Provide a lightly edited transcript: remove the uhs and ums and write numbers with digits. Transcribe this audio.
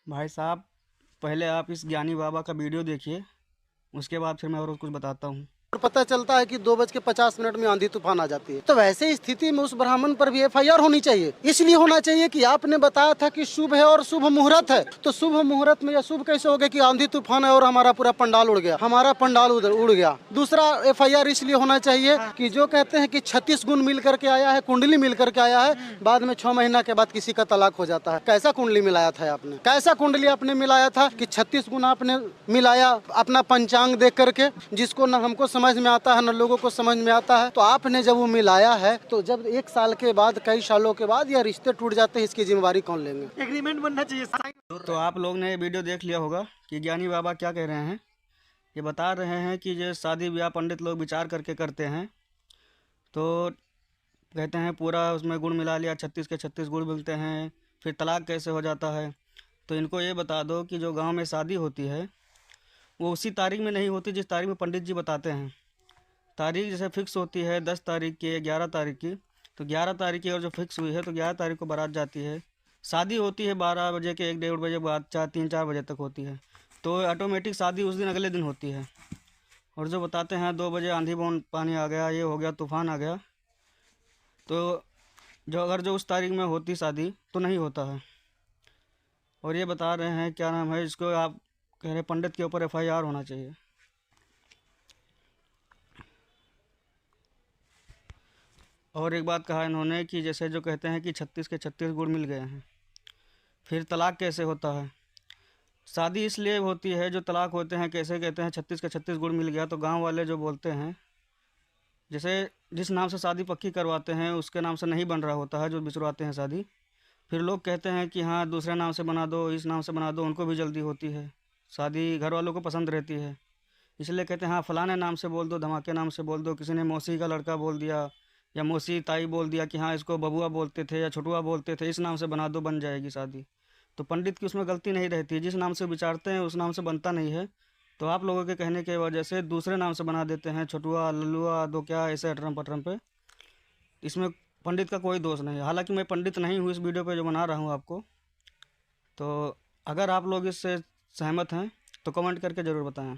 भाई साहब, पहले आप इस ज्ञानी बाबा का वीडियो देखिए, उसके बाद फिर मैं और कुछ बताता हूँ। और पता चलता है कि 2:50 में आंधी तूफान आ जाती है। तो वैसे स्थिति में उस ब्राह्मण पर भी एफआईआर होनी चाहिए। इसलिए होना चाहिए कि आपने बताया था कि शुभ है और शुभ मुहूर्त है, तो शुभ मुहूर्त में यह शुभ कैसे हो गया कि आंधी तूफान है और हमारा पूरा पंडाल उड़ गया, हमारा पंडाल उड़ गया। दूसरा एफआईआर इसलिए होना चाहिए कि जो कहते हैं कि 36 गुण मिल करके आया है, कुंडली मिल करके आया है, बाद में 6 महीना के बाद किसी का तलाक हो जाता है। कैसा कुंडली मिलाया था आपने, कैसा कुंडली आपने मिलाया था कि 36 गुण आपने मिलाया अपना पंचांग देख करके, जिसको न हमको समझ में आता है न लोगों को समझ में आता है। तो आपने जब वो मिलाया है, तो जब 1 साल के बाद, कई सालों के बाद यह रिश्ते टूट जाते हैं, इसकी जिम्मेवारी कौन लेंगे? एग्रीमेंट बनना चाहिए। तो आप लोग ने ये वीडियो देख लिया होगा कि ज्ञानी बाबा क्या कह रहे हैं। ये बता रहे हैं कि जो शादी ब्याह पंडित लोग विचार करके करते हैं, तो कहते हैं पूरा उसमें गुण मिला लिया, 36 के 36 गुण मिलते हैं, फिर तलाक कैसे हो जाता है। तो इनको ये बता दो कि जो गांव में शादी होती है वो उसी तारीख में नहीं होती जिस तारीख में पंडित जी बताते हैं। तारीख जैसे फिक्स होती है 10 तारीख की, 11 तारीख की, तो 11 तारीख की और जो फिक्स हुई है तो 11 तारीख को बारात जाती है। शादी होती है 12 बजे के 1 डेढ़ बजे बाद, 3 4 बजे तक होती है, तो ऑटोमेटिक शादी उस दिन अगले दिन होती है। और जो बताते हैं 2 बजे आंधी पानी आ गया, ये हो गया, तूफान आ गया, तो जो उस तारीख में होती शादी तो नहीं होता है। और ये बता रहे हैं, क्या नाम है इसको, आप कह रहे पंडित के ऊपर एफआईआर होना चाहिए। और एक बात कहा इन्होंने कि जैसे जो कहते हैं कि 36 के 36 गुण मिल गए हैं, फिर तलाक कैसे होता है। शादी इसलिए होती है, जो तलाक होते हैं कैसे कहते हैं 36 के 36 गुण मिल गया, तो गांव वाले जो बोलते हैं, जैसे जिस नाम से शादी पक्की करवाते हैं उसके नाम से नहीं बन रहा होता है, जो बिछड़वाते हैं शादी, फिर लोग कहते हैं कि हाँ दूसरे नाम से बना दो, इस नाम से बना दो, उनको भी जल्दी होती है शादी, घर वालों को पसंद रहती है, इसलिए कहते हैं हाँ फलाने नाम से बोल दो, धमाके नाम से बोल दो। किसी ने मौसी का लड़का बोल दिया या मौसी ताई बोल दिया कि हाँ इसको बबुआ बोलते थे या छोटुआ बोलते थे, इस नाम से बना दो, बन जाएगी शादी। तो पंडित की उसमें गलती नहीं रहती है, जिस नाम से विचारते हैं उस नाम से बनता नहीं है। तो आप लोगों के कहने की वजह से दूसरे नाम से बना देते हैं, छोटुआ लल्लुआ दो क्या, ऐसे अटरम पटरम पे। इसमें पंडित का कोई दोष नहीं है। हालांकि मैं पंडित नहीं हूँ इस वीडियो पे जो बना रहा हूँ आपको। तो अगर आप लोग इससे सहमत हैं तो कमेंट करके ज़रूर बताएं।